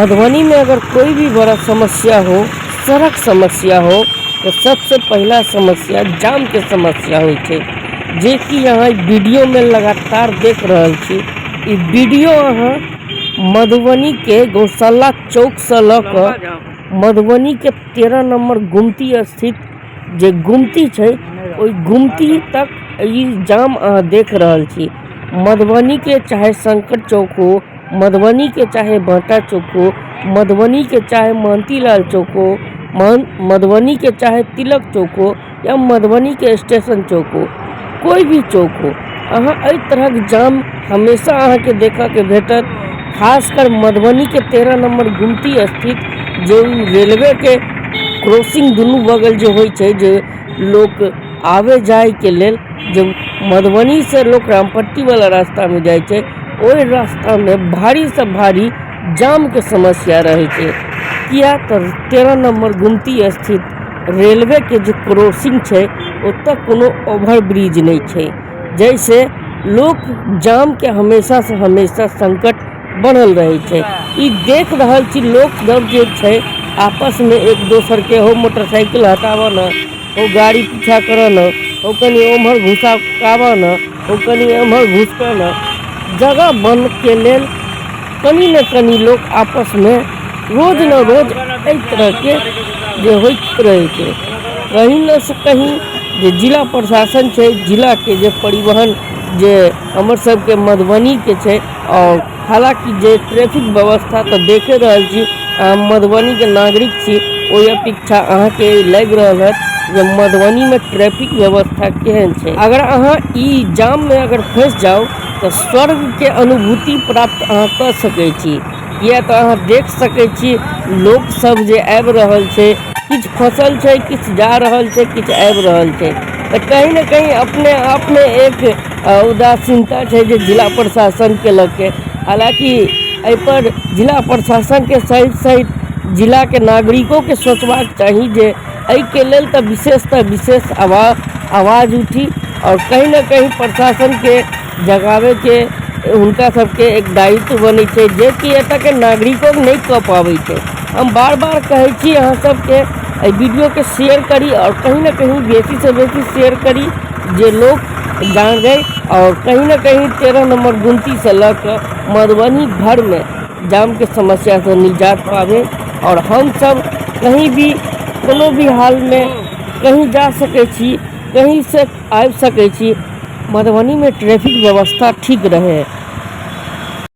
मधुबनी में अगर कोई भी बड़ा समस्या हो, सड़क समस्या हो, तो सबसे पहला समस्या जाम के समस्या होय छै, जे कि यहाँ वीडियो में लगातार देख रहल छी। ई वीडियो अहाँ मधुबनी के गौशाला चौक से ल क मधुबनी के 13 नंबर गुमती स्थित जे गुमती छै, ओई गुमती तक ई जाम अहाँ देख रहल छी। मधुबनी के चाहे शंकर चौक हो, मधुबनी के चाहे भाटा चौक हो, मधुबनी के चाहे महंतीलाल चौक हो, मधुबनी के चाहे तिलक चौक हो, या मधुबनी के स्टेशन चौक हो, कोई भी चौक हो, अहाँ एहि तरहक जाम हमेशा अहाँ के देखा के भेटत। खासकर मधुबनी के 13 नंबर गुमती स्थित जो रेलवे के क्रॉसिंग दुनू बगल जो होय छै, जे लोग आवे जाए के लेल, जो मधुबनी से लोग रामपट्टी वाला रास्ता में जाय छै, ओहि रास्ता में भारी से भारी जाम के समस्या रहे छै। किया तो 13 नंबर गुमती स्थित रेलवे के जो क्रॉसिंग छै, ओतऽ कोनो ओवर ब्रिज नहीं छै, जैसे लोग जाम के हमेशा से हमेशा संकट बनल रहे छै। ई देख रहल छी लोग जब जे छै आपस में एक दोसर के हो मोटरसाइकिल हटावा न, हो गाड़ी पीछा कर न, हो कनी ओम्हर घुसावा न, हो कनी ओम्हर घुसका न, जगह बन के लेल कनी न कनी लोग आपस में रोज न रोज एहि तरह के जे होइत रहे छै। कहीं न से कहीं जे जिला प्रशासन छै, जिला के जे परिवहन जे हमर सब के मधुबनी के छै, और हालांकि जे ट्रैफिक व्यवस्था तो देखे रहल छी, मधुबनी के नागरिक छी, ओहि अपेक्षा अहाँ के लग रहल है जे मधुबनी में ट्रैफिक व्यवस्था केहन छै। अगर अहाँ ई जाम में अगर फंस जाओ तो स्वर्ग के अनुभूति प्राप्त अहाँ कर सकै छी। किया तो अहाँ देख सकै छी लोग सब जे आबि रहल छै, किछ फसल छै, किछ जा रहल छै, किछ आबि रहल छै, तो कहीं न कहीं अपने आप में एक उदासीनता छै जे जिला प्रशासन के लग के। हालांकि एहि पर जिला प्रशासन के सहित सहित जिला के नागरिकों के सोचबाक चाही जे एहि के लेल तो विशेष आवाज उठी, और कहीं न कहीं प्रशासन के जगावे के उनका सबके एक दायित्व बने छै, जे कि एतऽ के नागरिकों नहीं कऽ पाबै छै। हम बार बार कहै छी अहाँ सबके एहि वीडियो के शेयर करी, और कहीं न कहीं बेसी से बेसी शेयर करी, जे लोग जान गए, और कहीं न कहीं 13 नंबर गुमती से ल क मधुबनी भर में जाम के समस्या से निजात पावे, और हम सब कहीं भी कोनो भी हाल में कहीं जा सकै छी, कहीं से आबि सकै छी, मधुबनी में ट्रैफिक व्यवस्था ठीक रहे।